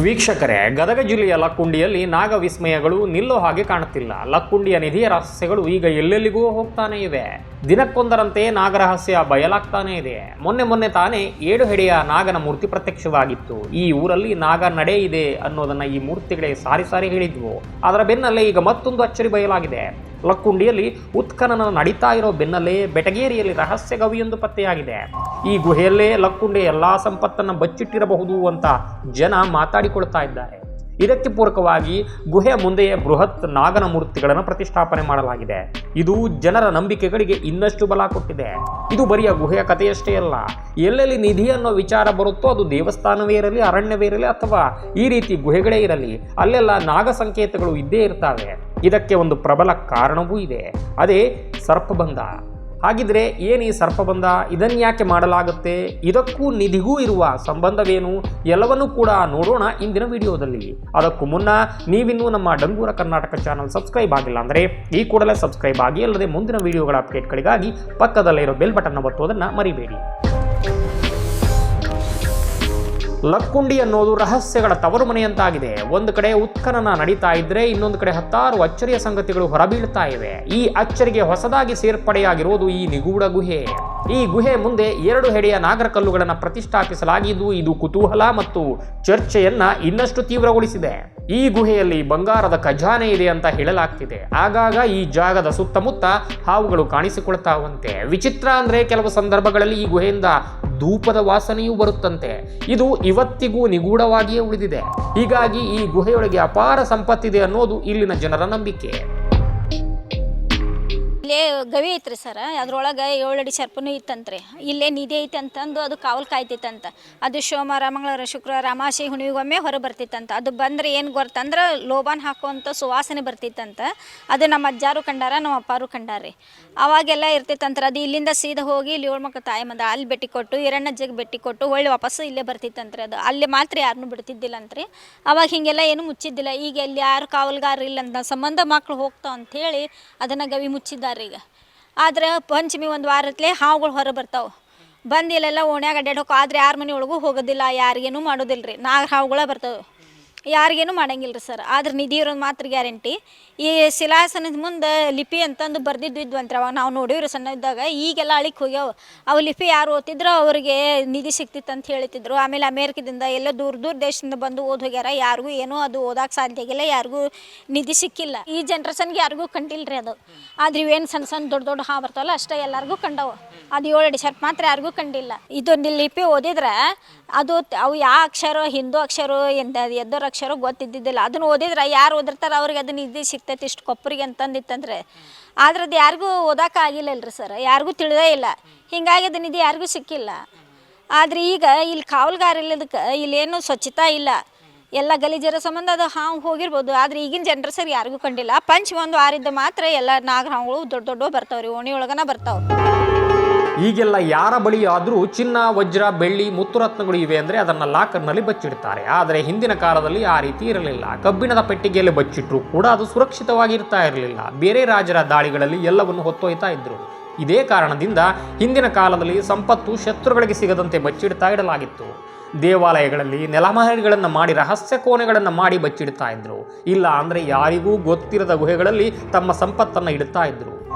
ವೀಕ್ಷಕರೇ, ಗದಗ ಜಿಲ್ಲೆಯ ಲಕ್ಕುಂಡಿಯಲ್ಲಿ ನಾಗವಿಸ್ಮಯಗಳು ನಿಲ್ಲೋ ಹಾಗೆ ಕಾಣುತ್ತಿಲ್ಲ. ಲಕ್ಕುಂಡಿಯ ನಿಧಿಯ ರಹಸ್ಯಗಳು ಈಗ ಎಲ್ಲೆಲ್ಲಿಗೂ ಹೋಗ್ತಾನೆ ಇವೆ. ದಿನಕ್ಕೊಂದರಂತೆ ನಾಗರಹಸ್ಯ ಬಯಲಾಗ್ತಾನೆ ಇದೆ. ಮೊನ್ನೆ ತಾನೇ 7 ಹೆಡೆಯ ನಾಗನ ಮೂರ್ತಿ ಪ್ರತ್ಯಕ್ಷವಾಗಿತ್ತು. ಈ ಊರಲ್ಲಿ ನಾಗ ನಡೆ ಇದೆ ಅನ್ನೋದನ್ನ ಈ ಮೂರ್ತಿಗಳೇ ಸಾರಿ ಹೇಳಿದ್ವು. ಅದರ ಬೆನ್ನಲ್ಲೇ ಈಗ ಮತ್ತೊಂದು ಅಚ್ಚರಿ ಬಯಲಾಗಿದೆ. ಲಕ್ಕುಂಡಿಯಲ್ಲಿ ಉತ್ಖನನ ನಡೀತಾ ಇರೋ ಬೆನ್ನಲ್ಲೇ ಬೆಟಗೇರಿಯಲ್ಲಿ ರಹಸ್ಯ ಗವಿಯೊಂದು ಪತ್ತೆಯಾಗಿದೆ. ಈ ಗುಹೆಯಲ್ಲೇ ಲಕ್ಕುಂಡಿ ಎಲ್ಲಾ ಸಂಪತ್ತನ್ನು ಬಚ್ಚಿಟ್ಟಿರಬಹುದು ಅಂತ ಜನ ಮಾತಾಡಿಕೊಳ್ತಾ ಇದ್ದಾರೆ. ಇದಕ್ಕೆ ಪೂರಕವಾಗಿ ಗುಹೆಯ ಮುಂದೆಯೇ ಬೃಹತ್ ನಾಗನ ಮೂರ್ತಿಗಳನ್ನು ಪ್ರತಿಷ್ಠಾಪನೆ ಮಾಡಲಾಗಿದೆ. ಇದು ಜನರ ನಂಬಿಕೆಗಳಿಗೆ ಇನ್ನಷ್ಟು ಬಲ ಕೊಟ್ಟಿದೆ. ಇದು ಬರಿಯ ಗುಹೆಯ ಕಥೆಯಷ್ಟೇ ಅಲ್ಲ. ಎಲ್ಲೆಲ್ಲಿ ನಿಧಿ ಅನ್ನೋ ವಿಚಾರ ಬರುತ್ತೋ, ಅದು ದೇವಸ್ಥಾನವೇ ಇರಲಿ, ಅರಣ್ಯವೇ ಇರಲಿ, ಅಥವಾ ಈ ರೀತಿ ಗುಹೆಗಳೇ ಇರಲಿ, ಅಲ್ಲೆಲ್ಲ ನಾಗ ಸಂಕೇತಗಳು ಇದ್ದೇ ಇರ್ತವೆ. ಇದಕ್ಕೆ ಒಂದು ಪ್ರಬಲ ಕಾರಣವೂ ಇದೆ. ಅದೇ ಸರ್ಪಬಂಧ. ಹಾಗಿದ್ರೆ ಏನು ಈ ಸರ್ಪಬಂಧ? ಇದನ್ಯಾಕೆ ಮಾಡಲಾಗುತ್ತೆ? ಇದಕ್ಕೂ ನಿಧಿಗೂ ಇರುವ ಸಂಬಂಧವೇನು? ಎಲ್ಲವನ್ನೂ ಕೂಡ ನೋಡೋಣ ಇಂದಿನ ವಿಡಿಯೋದಲ್ಲಿ. ಅದಕ್ಕೂ ಮುನ್ನ ನೀವಿನ್ನೂ ನಮ್ಮ ಡಂಗೂರ ಕರ್ನಾಟಕ ಚಾನಲ್ ಸಬ್ಸ್ಕ್ರೈಬ್ ಆಗಿಲ್ಲ ಅಂದರೆ ಈ ಕೂಡಲೇ ಸಬ್ಸ್ಕ್ರೈಬ್ ಆಗಿ, ಅಲ್ಲದೆ ಮುಂದಿನ ವಿಡಿಯೋಗಳ ಅಪ್ಡೇಟ್ಗಳಿಗಾಗಿ ಪಕ್ಕದಲ್ಲಿರೋ ಬೆಲ್ ಬಟನ್ ಒತ್ತುವುದನ್ನು ಮರಿಬೇಡಿ. ಲಕ್ಕುಂಡಿ ಅನ್ನೋದು ರಹಸ್ಯಗಳ ತವರು ಮನೆಯಂತಾಗಿದೆ. ಒಂದು ಕಡೆ ಉತ್ಖನನ ನಡೀತಾ ಇದ್ರೆ, ಇನ್ನೊಂದು ಕಡೆ ಹತ್ತಾರು ಅಚ್ಚರಿಯ ಸಂಗತಿಗಳು ಹೊರಬೀಳ್ತಾ ಇವೆ. ಈ ಅಚ್ಚರಿಗೆ ಹೊಸದಾಗಿ ಸೇರ್ಪಡೆಯಾಗಿರುವುದು ಈ ನಿಗೂಢ ಗುಹೆ. ಈ ಗುಹೆ ಮುಂದೆ 2 ಹೆಡೆಯ ನಾಗರ ಕಲ್ಲುಗಳನ್ನು ಪ್ರತಿಷ್ಠಾಪಿಸಲಾಗಿದ್ದು, ಇದು ಕುತೂಹಲ ಮತ್ತು ಚರ್ಚೆಯನ್ನ ಇನ್ನಷ್ಟು ತೀವ್ರಗೊಳಿಸಿದೆ. ಈ ಗುಹೆಯಲ್ಲಿ ಬಂಗಾರದ ಖಜಾನೆ ಇದೆ ಅಂತ ಹೇಳಲಾಗ್ತಿದೆ. ಆಗಾಗ ಈ ಜಾಗದ ಸುತ್ತಮುತ್ತ ಹಾವುಗಳು ಕಾಣಿಸಿಕೊಳ್ತಾವಂತೆ. ವಿಚಿತ್ರ ಅಂದ್ರೆ ಕೆಲವು ಸಂದರ್ಭಗಳಲ್ಲಿ ಈ ಗುಹೆಯಿಂದ ಧೂಪದ ವಾಸನೆಯೂ ಬರುತ್ತಂತೆ. ಇದು ಇವತ್ತಿಗೂ ನಿಗೂಢವಾಗಿಯೇ ಉಳಿದಿದೆ. ಹೀಗಾಗಿ ಈ ಗುಹೆಯೊಳಗೆ ಅಪಾರ ಸಂಪತ್ತಿದೆ ಅನ್ನೋದು ಇಲ್ಲಿನ ಜನರ ನಂಬಿಕೆ. ಇಲ್ಲೇ ಗವಿ ಐತ್ರಿ ಸರ್, ಅದ್ರೊಳಗೆ 7 ಅಡಿ ಸರ್ಪನೂ ಇತ್ತಂತ್ರಿ. ಇಲ್ಲೇ ನಿಧಿ ಐತೆ ಅಂತಂದು ಅದು ಕಾವಲು ಕಾಯ್ತಿತ್ತಂತ. ಅದು ಸೋಮವಾರ, ಮಂಗಳವಾರ, ಶುಕ್ರವಾರ, ಅಮಾವಾಸ್ಯೆ, ಹುಣ್ಣಿಮೆಗೊಮ್ಮೆ ಹೊರ ಬರ್ತಿತ್ತಂತ. ಅದು ಬಂದರೆ ಏನು ಗೊತ್ತಂದ್ರೆ ಲೋಬಾನ್ ಹಾಕುವಂಥ ಸುವಾಸನೆ ಬರ್ತಿತ್ತಂತ. ಅದು ನಮ್ಮ ಅಜ್ಜಾರು ಕಂಡಾರ, ನಮ್ಮ ಅಪ್ಪಾರು ಕಂಡಾರಿ. ಅವಾಗೆಲ್ಲ ಇರ್ತಿತ್ತಂತ್ರ. ಅದು ಇಲ್ಲಿಂದ ಸೀದಾ ಹೋಗಿ ಇಲ್ಲಿ 7 ಮಕ್ಕಳು ತಾಯಿ ಮಂದ ಅಲ್ಲಿ ಭೇಟಿ ಕೊಟ್ಟು, ಹಿರಣ್ಣಜ್ಜಿಗೆ ಭೇಟಿ ಕೊಟ್ಟು ಹೊಳ್ಳಿ ವಾಪಸ್ಸು ಇಲ್ಲೇ ಬರ್ತಿತ್ತಂತ್ರಿ. ಅದು ಅಲ್ಲಿ ಮಾತ್ರ ಯಾರನ್ನೂ ಬಿಡ್ತಿದ್ದಿಲ್ಲಂತ್ರಿ. ಅವಾಗ ಹೀಗೆಲ್ಲ ಏನು ಮುಚ್ಚಿದ್ದಿಲ್ಲ. ಈಗ ಇಲ್ಲಿ ಯಾರು ಕಾವಲ್ಗಾರ ಇಲ್ಲ ಅಂತ ಸಂಬಂಧ ಮಕ್ಕಳು ಹೋಗ್ತಾವ ಅಂಥೇಳಿ ಅದನ್ನು ಗವಿ ಮುಚ್ಚಿದ್ದಾರೆ ಈಗ. ಆದ್ರೆ ಪಂಚಮಿ ಒಂದು ವಾರತ್ಲೆ ಹಾವುಗಳು ಹೊರ ಬರ್ತಾವೆ. ಬಂದು ಇಲ್ಲೆಲ್ಲ ಓಣ್ಯಾಗ ಅಡ್ಡಾಡಿ ಹೋಗೋ. ಆದರೆ ಯಾರ ಮನೆ ಒಳಗೂ ಹೋಗೋದಿಲ್ಲ, ಯಾರಿಗೇನು ಮಾಡೋದಿಲ್ಲ ರೀ. ನಾಗ ಹಾವುಗಳ ಬರ್ತವೆ, ಯಾರಿಗೇನು ಮಾಡಂಗಿಲ್ಲ ರೀ ಸರ್. ಆದ್ರೆ ನಿಧಿ ಇರೋದು ಮಾತ್ರ ಗ್ಯಾರಂಟಿ. ಈ ಶಿಲಾಸನದ ಮುಂದೆ ಲಿಪಿ ಅಂತಂದು ಬರ್ದಿದ್ವಿದ್ವಂತ್ರಿ. ಅವಾಗ ನಾವು ನೋಡಿವ್ರಿ ಸಣ್ಣ ಇದ್ದಾಗ. ಈಗೆಲ್ಲ ಅಳಿಕ್ ಹೋಗ್ಯಾವ. ಅವು ಲಿಪಿ ಯಾರು ಓದ್ತಿದ್ರು ಅವ್ರಿಗೆ ನಿಧಿ ಸಿಕ್ತಿತ್ತು ಅಂತ ಹೇಳ್ತಿದ್ರು. ಆಮೇಲೆ ಅಮೇರಿಕದಿಂದ ಎಲ್ಲ ದೂರ ದೇಶದಿಂದ ಬಂದು ಓದ್ ಹೋಗ್ಯಾರ. ಯಾರಿಗೂ ಏನೂ ಅದು ಓದಕ್ಕೆ ಸಾಧ್ಯ ಆಗಿಲ್ಲ, ಯಾರಿಗೂ ನಿಧಿ ಸಿಕ್ಕಿಲ್ಲ. ಈ ಜನ್ರೇಷನ್ಗೆ ಯಾರಿಗೂ ಕಂಡಿಲ್ಲ ರೀ ಅದು. ಆದ್ರೆ ಇವೇನು ಸಣ್ಣ ದೊಡ್ಡ ಹಾವು ಬರ್ತಾವಲ್ಲ ಅಷ್ಟೇ ಎಲ್ಲರಿಗೂ ಕಂಡವು. ಅದು 7 ಅಡಿ ಸರ್ಪ ಮಾತ್ರ ಯಾರಿಗೂ ಕಂಡಿಲ್ಲ. ಇದೊಂದು ಲಿಪಿ ಓದಿದ್ರೆ ಅದು ಅವು ಯಾವ ಅಕ್ಷರ, ಹಿಂದೂ ಅಕ್ಷರ, ಎದ್ದೋರ ಅಕ್ಷರ ಗೊತ್ತಿದ್ದಿದ್ದಿಲ್ಲ. ಅದನ್ನು ಓದಿದ್ರೆ ಯಾರು ಓದಿರ್ತಾರೆ ಅವ್ರಿಗೆ ಅದು ನಿಧಿ ಸಿಗ್ತೈತಿ ಇಷ್ಟು ಕೊಪ್ಪರಿಗೆ ಅಂತಂದಿತ್ತಂದ್ರೆ. ಆದ್ರೆ ಅದು ಯಾರಿಗೂ ಓದೋಕ್ಕಾಗಿಲ್ಲಲ್ರಿ ಸರ್, ಯಾರಿಗೂ ತಿಳಿದೇ ಇಲ್ಲ. ಹೀಗಾಗಿ ಅದು ನಿಧಿ ಯಾರಿಗೂ ಸಿಕ್ಕಿಲ್ಲ. ಆದರೆ ಈಗ ಇಲ್ಲಿ ಕಾವಲ್ಗಾರ ಇಲ್ಲದಕ್ಕೆ ಇಲ್ಲೇನು ಸ್ವಚ್ಛತಾ ಇಲ್ಲ, ಎಲ್ಲ ಗಲೀಜರ ಸಂಬಂಧ ಅದು ಹಾವು ಹೋಗಿರ್ಬೋದು. ಆದರೆ ಈಗಿನ ಜನರು ಯಾರಿಗೂ ಕಂಡಿಲ್ಲ. ಪಂಚಮಿ ಒಂದು ವಾರಿದ್ದ ಮಾತ್ರ ಎಲ್ಲ ನಾಗರ ಹಾವುಗಳು ದೊಡ್ಡ ಬರ್ತಾವ್ರಿ, ಓಣಿ ಒಳಗನ ಬರ್ತಾವೆ. ಈಗೆಲ್ಲ ಯಾರ ಬಳಿ ಆದರೂ ಚಿನ್ನ, ವಜ್ರ, ಬೆಳ್ಳಿ, ಮುತ್ತುರತ್ನಗಳು ಇವೆ ಅಂದರೆ ಅದನ್ನು ಲಾಕರ್ನಲ್ಲಿ ಬಚ್ಚಿಡ್ತಾರೆ. ಆದರೆ ಹಿಂದಿನ ಕಾಲದಲ್ಲಿ ಆ ರೀತಿ ಇರಲಿಲ್ಲ. ಕಬ್ಬಿಣದ ಪೆಟ್ಟಿಗೆಯಲ್ಲಿ ಬಚ್ಚಿಟ್ರು ಕೂಡ ಅದು ಸುರಕ್ಷಿತವಾಗಿರ್ತಾ ಇರಲಿಲ್ಲ. ಬೇರೆ ರಾಜರ ದಾಳಿಗಳಲ್ಲಿ ಎಲ್ಲವನ್ನು ಹೊತ್ತೊಯ್ತಾ ಇದ್ರು. ಇದೇ ಕಾರಣದಿಂದ ಹಿಂದಿನ ಕಾಲದಲ್ಲಿ ಸಂಪತ್ತು ಶತ್ರುಗಳಿಗೆ ಸಿಗದಂತೆ ಬಚ್ಚಿಡ್ತಾ ಇಡಲಾಗಿತ್ತು. ದೇವಾಲಯಗಳಲ್ಲಿ ನೆಲಮಹಡಿಗಳನ್ನು ಮಾಡಿ, ರಹಸ್ಯ ಕೋಣೆಗಳನ್ನು ಮಾಡಿ ಬಚ್ಚಿಡ್ತಾ ಇದ್ರು. ಇಲ್ಲ ಅಂದರೆ ಯಾರಿಗೂ ಗೊತ್ತಿರದ ಗುಹೆಗಳಲ್ಲಿ ತಮ್ಮ ಸಂಪತ್ತನ್ನು ಇಡ್ತಾ ಇದ್ರು.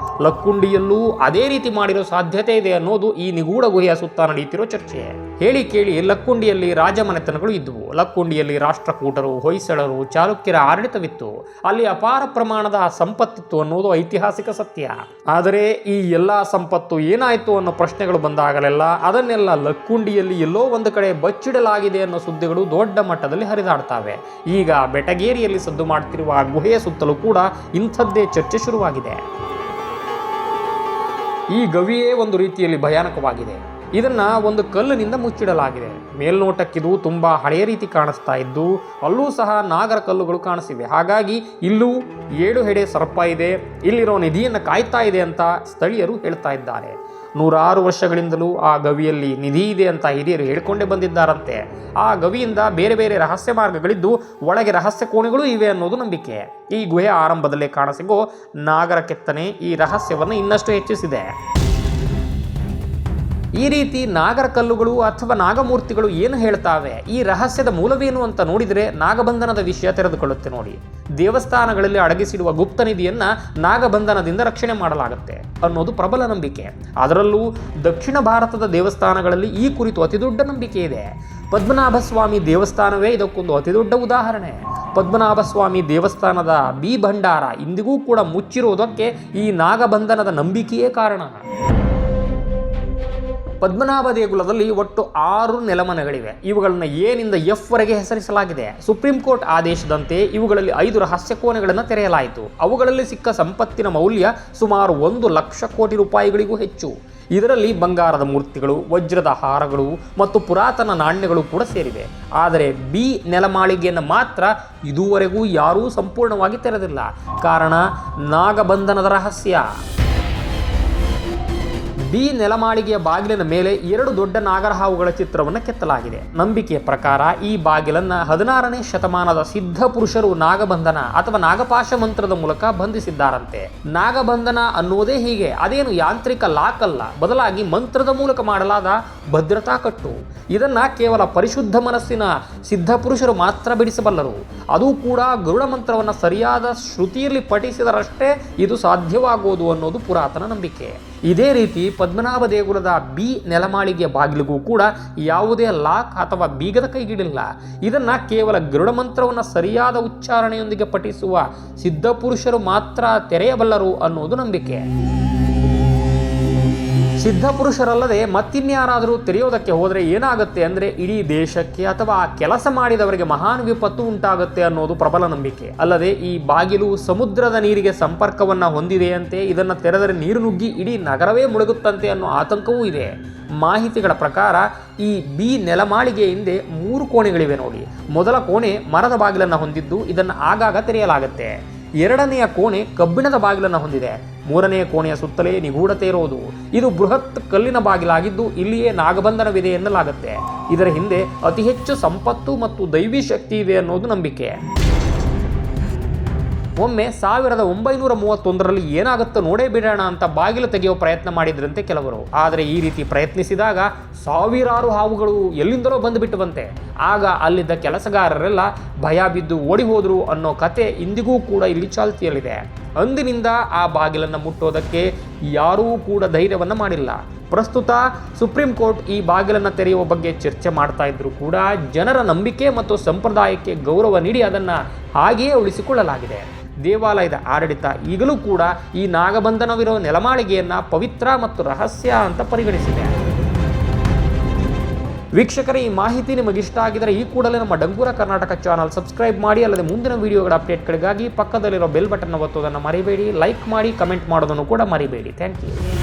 ಲಕ್ಕುಂಡಿಯಲ್ಲೂ ಅದೇ ರೀತಿ ಮಾಡಿರೋ ಸಾಧ್ಯತೆ ಇದೆ ಅನ್ನೋದು ಈ ನಿಗೂಢ ಗುಹೆಯ ಸುತ್ತ ನಡೆಯುತ್ತಿರೋ ಚರ್ಚೆ. ಹೇಳಿ ಕೇಳಿ ಲಕ್ಕುಂಡಿಯಲ್ಲಿ ರಾಜಮನೆತನಗಳು ಇದ್ವು. ಲಕ್ಕುಂಡಿಯಲ್ಲಿ ರಾಷ್ಟ್ರಕೂಟರು, ಹೊಯ್ಸಳರು, ಚಾಲುಕ್ಯರ ಆಡಳಿತವಿತ್ತು. ಅಲ್ಲಿ ಅಪಾರ ಪ್ರಮಾಣದ ಸಂಪತ್ತಿತ್ತು ಅನ್ನೋದು ಐತಿಹಾಸಿಕ ಸತ್ಯ. ಆದರೆ ಈ ಎಲ್ಲ ಸಂಪತ್ತು ಏನಾಯಿತು ಅನ್ನೋ ಪ್ರಶ್ನೆಗಳು ಬಂದಾಗಲೆಲ್ಲ ಅದನ್ನೆಲ್ಲ ಲಕ್ಕುಂಡಿಯಲ್ಲಿ ಎಲ್ಲೋ ಒಂದು ಕಡೆ ಬಚ್ಚಿಡಲಾಗಿದೆ ಅನ್ನೋ ಸುದ್ದಿಗಳು ದೊಡ್ಡ ಮಟ್ಟದಲ್ಲಿ ಹರಿದಾಡ್ತವೆ. ಈಗ ಬೆಟಗೇರಿಯಲ್ಲಿ ಸದ್ದು ಮಾಡ್ತಿರುವ ಗುಹೆಯ ಸುತ್ತಲೂ ಕೂಡ ಇಂಥದ್ದೇ ಚರ್ಚೆ ಶುರುವಾಗಿದೆ. ಈ ಗವಿಯೇ ಒಂದು ರೀತಿಯಲ್ಲಿ ಭಯಾನಕವಾಗಿದೆ. ಇದನ್ನು ಒಂದು ಕಲ್ಲಿನಿಂದ ಮುಚ್ಚಿಡಲಾಗಿದೆ. ಮೇಲ್ನೋಟಕ್ಕಿದು ತುಂಬ ಹಳೆಯ ರೀತಿ ಕಾಣಿಸ್ತಾ ಇದ್ದು, ಅಲ್ಲೂ ಸಹ ನಾಗರ ಕಲ್ಲುಗಳು ಕಾಣಿಸಿವೆ. ಹಾಗಾಗಿ ಇಲ್ಲೂ 7 ಹೆಡೆ ಸರ್ಪ ಇದೆ, ಇಲ್ಲಿರೋ ನಿಧಿಯನ್ನು ಕಾಯ್ತಾ ಇದೆ ಅಂತ ಸ್ಥಳೀಯರು ಹೇಳ್ತಾ ಇದ್ದಾರೆ. 100 ವರ್ಷಗಳಿಂದಲೂ ಆ ಗವಿಯಲ್ಲಿ ನಿಧಿ ಇದೆ ಅಂತ ಹಿರಿಯರು ಹೇಳಿಕೊಂಡೇ ಬಂದಿದ್ದಾರಂತೆ. ಆ ಗವಿಯಿಂದ ಬೇರೆ ಬೇರೆ ರಹಸ್ಯ ಮಾರ್ಗಗಳಿದ್ದು ಒಳಗೆ ರಹಸ್ಯ ಕೋಣೆಗಳು ಇವೆ ಅನ್ನೋದು ನಂಬಿಕೆ. ಈ ಗುಹೆಯ ಆರಂಭದಲ್ಲೇ ಕಾಣಸಿಗೋ ನಾಗರ ಕೆತ್ತನೆ ಈ ರಹಸ್ಯವನ್ನು ಇನ್ನಷ್ಟು ಹೆಚ್ಚಿಸಿದೆ. ಈ ರೀತಿ ನಾಗರ ಕಲ್ಲುಗಳು ಅಥವಾ ನಾಗಮೂರ್ತಿಗಳು ಏನು ಹೇಳ್ತಾವೆ, ಈ ರಹಸ್ಯದ ಮೂಲವೇನು ಅಂತ ನೋಡಿದರೆ ನಾಗಬಂಧನದ ವಿಷಯ ತೆರೆದುಕೊಳ್ಳುತ್ತೆ ನೋಡಿ. ದೇವಸ್ಥಾನಗಳಲ್ಲಿ ಅಡಗಿಸಿಡುವ ಗುಪ್ತ ನಿಧಿಯನ್ನ ನಾಗಬಂಧನದಿಂದ ರಕ್ಷಣೆ ಮಾಡಲಾಗುತ್ತೆ ಅನ್ನೋದು ಪ್ರಬಲ ನಂಬಿಕೆ. ಅದರಲ್ಲೂ ದಕ್ಷಿಣ ಭಾರತದ ದೇವಸ್ಥಾನಗಳಲ್ಲಿ ಈ ಕುರಿತು ಅತಿದೊಡ್ಡ ನಂಬಿಕೆ ಇದೆ. ಪದ್ಮನಾಭ ಸ್ವಾಮಿ ದೇವಸ್ಥಾನವೇ ಇದಕ್ಕೊಂದು ಅತಿದೊಡ್ಡ ಉದಾಹರಣೆ. ಪದ್ಮನಾಭ ಸ್ವಾಮಿ ದೇವಸ್ಥಾನದ ಬಿ ಭಂಡಾರ ಇಂದಿಗೂ ಕೂಡ ಮುಚ್ಚಿರುವುದಕ್ಕೆ ಈ ನಾಗಬಂಧನದ ನಂಬಿಕೆಯೇ ಕಾರಣ. ಪದ್ಮನಾಭ ದೇಗುಲದಲ್ಲಿ ಒಟ್ಟು 6 ನೆಲಮನೆಗಳಿವೆ. ಇವುಗಳನ್ನು ಎನಿಂದ ಎಫ್ ವರೆಗೆ ಹೆಸರಿಸಲಾಗಿದೆ. ಸುಪ್ರೀಂ ಕೋರ್ಟ್ ಆದೇಶದಂತೆ ಇವುಗಳಲ್ಲಿ 5 ರಹಸ್ಯ ಕೋಣೆಗಳನ್ನು ತೆರೆಯಲಾಯಿತು. ಅವುಗಳಲ್ಲಿ ಸಿಕ್ಕ ಸಂಪತ್ತಿನ ಮೌಲ್ಯ ಸುಮಾರು 1 ಲಕ್ಷ ಕೋಟಿ ರೂಪಾಯಿಗಳಿಗೂ ಹೆಚ್ಚು. ಇದರಲ್ಲಿ ಬಂಗಾರದ ಮೂರ್ತಿಗಳು, ವಜ್ರದ ಹಾರಗಳು ಮತ್ತು ಪುರಾತನ ನಾಣ್ಯಗಳು ಕೂಡ ಸೇರಿವೆ. ಆದರೆ ಬಿ ನೆಲಮಾಳಿಗೆಯನ್ನು ಮಾತ್ರ ಇದುವರೆಗೂ ಯಾರೂ ಸಂಪೂರ್ಣವಾಗಿ ತೆರೆದಿಲ್ಲ. ಕಾರಣ ನಾಗಬಂಧನದ ರಹಸ್ಯ. ಬಿ ನೆಲಮಾಳಿಗೆಯ ಬಾಗಿಲಿನ ಮೇಲೆ 2 ದೊಡ್ಡ ನಾಗರಹಾವುಗಳ ಚಿತ್ರವನ್ನು ಕೆತ್ತಲಾಗಿದೆ. ನಂಬಿಕೆಯ ಪ್ರಕಾರ ಈ ಬಾಗಿಲನ್ನು 16ನೇ ಶತಮಾನದ ಸಿದ್ಧ ಪುರುಷರು ನಾಗಬಂಧನ ಅಥವಾ ನಾಗಪಾಶ ಮಂತ್ರದ ಮೂಲಕ ಬಂಧಿಸಿದ್ದಾರಂತೆ. ನಾಗಬಂಧನ ಅನ್ನೋದೇ ಹೀಗೆ, ಅದೇನು ಯಾಂತ್ರಿಕ ಲಾಕ್ ಅಲ್ಲ, ಬದಲಾಗಿ ಮಂತ್ರದ ಮೂಲಕ ಮಾಡಲಾದ ಭದ್ರತಾ ಕಟ್ಟು. ಇದನ್ನ ಕೇವಲ ಪರಿಶುದ್ಧ ಮನಸ್ಸಿನ ಸಿದ್ಧ ಪುರುಷರು ಮಾತ್ರ ಬಿಡಿಸಬಲ್ಲರು. ಅದು ಕೂಡ ಗರುಡ ಮಂತ್ರವನ್ನು ಸರಿಯಾದ ಶ್ರುತಿಯಲ್ಲಿ ಪಠಿಸಿದರಷ್ಟೇ ಇದು ಸಾಧ್ಯವಾಗುವುದು ಅನ್ನೋದು ಪುರಾತನ ನಂಬಿಕೆ. ಇದೇ ರೀತಿ ಪದ್ಮನಾಭ ದೇಗುಲದ ಬಿ ನೆಲಮಾಳಿಗೆಯ ಬಾಗಿಲಿಗೂ ಕೂಡ ಯಾವುದೇ ಲಾಕ್ ಅಥವಾ ಬೀಗದ ಕೈಗಿಡಿಲ್ಲ. ಇದನ್ನ ಕೇವಲ ಗರುಡ ಮಂತ್ರವನ್ನು ಸರಿಯಾದ ಉಚ್ಚಾರಣೆಯೊಂದಿಗೆ ಪಠಿಸುವ ಸಿದ್ಧ ಪುರುಷರು ಮಾತ್ರ ತೆರೆಯಬಲ್ಲರು ಅನ್ನೋದು ನಂಬಿಕೆ. ಸಿದ್ಧ ಪುರುಷರಲ್ಲದೆ ಮತ್ತಿನ್ಯಾರಾದರೂ ತೆರೆಯೋದಕ್ಕೆ ಹೋದರೆ ಏನಾಗುತ್ತೆ ಅಂದರೆ ಇಡೀ ದೇಶಕ್ಕೆ ಅಥವಾ ಆ ಕೆಲಸ ಮಾಡಿದವರಿಗೆ ಮಹಾನ್ ವಿಪತ್ತು ಉಂಟಾಗುತ್ತೆ ಅನ್ನೋದು ಪ್ರಬಲ ನಂಬಿಕೆ. ಅಲ್ಲದೆ ಈ ಬಾಗಿಲು ಸಮುದ್ರದ ನೀರಿಗೆ ಸಂಪರ್ಕವನ್ನು ಹೊಂದಿದೆಯಂತೆ. ಇದನ್ನು ತೆರೆದರೆ ನೀರು ನುಗ್ಗಿ ಇಡೀ ನಗರವೇ ಮುಳುಗುತ್ತಂತೆ ಅನ್ನೋ ಆತಂಕವೂ ಇದೆ. ಮಾಹಿತಿಗಳ ಪ್ರಕಾರ ಈ ಬಿ ನೆಲಮಾಳಿಗೆ ಹಿಂದೆ 3 ಕೋಣೆಗಳಿವೆ ನೋಡಿ. ಮೊದಲ ಕೋಣೆ ಮರದ ಬಾಗಿಲನ್ನು ಹೊಂದಿದ್ದು ಇದನ್ನು ಆಗಾಗ ತೆರೆಯಲಾಗುತ್ತೆ. 2ನೆಯ ಕೋಣೆ ಕಬ್ಬಿಣದ ಬಾಗಿಲನ್ನು ಹೊಂದಿದೆ. 3ನೆಯ ಕೋಣೆಯ ಸುತ್ತಲೇ ನಿಗೂಢತೆ ಇರೋದು. ಇದು ಬೃಹತ್ ಕಲ್ಲಿನ ಬಾಗಿಲಾಗಿದ್ದು ಇಲ್ಲಿಯೇ ನಾಗಬಂಧನವಿದೆ ಎನ್ನಲಾಗುತ್ತೆ. ಇದರ ಹಿಂದೆ ಅತಿ ಹೆಚ್ಚು ಸಂಪತ್ತು ಮತ್ತು ದೈವಿ ಶಕ್ತಿ ಇದೆ ಅನ್ನೋದು ನಂಬಿಕೆ. ಒಮ್ಮೆ 1931ರಲ್ಲಿ ಏನಾಗುತ್ತೋ ನೋಡೇ ಬಿಡೋಣ ಅಂತ ಬಾಗಿಲು ತೆಗೆಯುವ ಪ್ರಯತ್ನ ಮಾಡಿದ್ರಂತೆ ಕೆಲವರು. ಆದರೆ ಈ ರೀತಿ ಪ್ರಯತ್ನಿಸಿದಾಗ ಸಾವಿರಾರು ಹಾವುಗಳು ಎಲ್ಲಿಂದಲೋ ಬಂದುಬಿಟ್ಟುವಂತೆ. ಆಗ ಅಲ್ಲಿದ್ದ ಕೆಲಸಗಾರರೆಲ್ಲ ಭಯ ಬಿದ್ದು ಓಡಿ ಹೋದ್ರು ಅನ್ನೋ ಕತೆ ಇಂದಿಗೂ ಕೂಡ ಇಲ್ಲಿ ಚಾಲ್ತಿಯಲ್ಲಿದೆ. ಅಂದಿನಿಂದ ಆ ಬಾಗಿಲನ್ನು ಮುಟ್ಟೋದಕ್ಕೆ ಯಾರೂ ಕೂಡ ಧೈರ್ಯವನ್ನು ಮಾಡಿಲ್ಲ. ಪ್ರಸ್ತುತ ಸುಪ್ರೀಂ ಕೋರ್ಟ್ ಈ ಬಾಗಿಲನ್ನು ತೆರೆಯುವ ಬಗ್ಗೆ ಚರ್ಚೆ ಮಾಡ್ತಾ ಇದ್ರು ಕೂಡ ಜನರ ನಂಬಿಕೆ ಮತ್ತು ಸಂಪ್ರದಾಯಕ್ಕೆ ಗೌರವ ನೀಡಿ ಅದನ್ನು ಹಾಗೆಯೇ ಉಳಿಸಿಕೊಳ್ಳಲಾಗಿದೆ. ದೇವಾಲಯದ ಆಡಳಿತ ಈಗಲೂ ಕೂಡ ಈ ನಾಗಬಂಧನವಿರೋ ನೆಲಮಾಳಿಗೆಯನ್ನು ಪವಿತ್ರ ಮತ್ತು ರಹಸ್ಯ ಅಂತ ಪರಿಗಣಿಸಿದೆ. ವೀಕ್ಷಕರೇ, ಈ ಮಾಹಿತಿ ನಿಮಗಿಷ್ಟ ಆಗಿದರೆ ಈ ಕೂಡಲೇ ನಮ್ಮ ಡಂಗೂರ ಕರ್ನಾಟಕ ಚಾನಲ್ ಸಬ್ಸ್ಕ್ರೈಬ್ ಮಾಡಿ. ಅಲ್ಲದೆ ಮುಂದಿನ ವಿಡಿಯೋಗಳ ಅಪ್ಡೇಟ್ಗಳಿಗಾಗಿ ಪಕ್ಕದಲ್ಲಿರೋ ಬೆಲ್ ಬಟನ್ ಒತ್ತೋದನ್ನು ಮರಿಬೇಡಿ. ಲೈಕ್ ಮಾಡಿ, ಕಮೆಂಟ್ ಮಾಡೋದನ್ನು ಕೂಡ ಮರಿಬೇಡಿ. Thank you.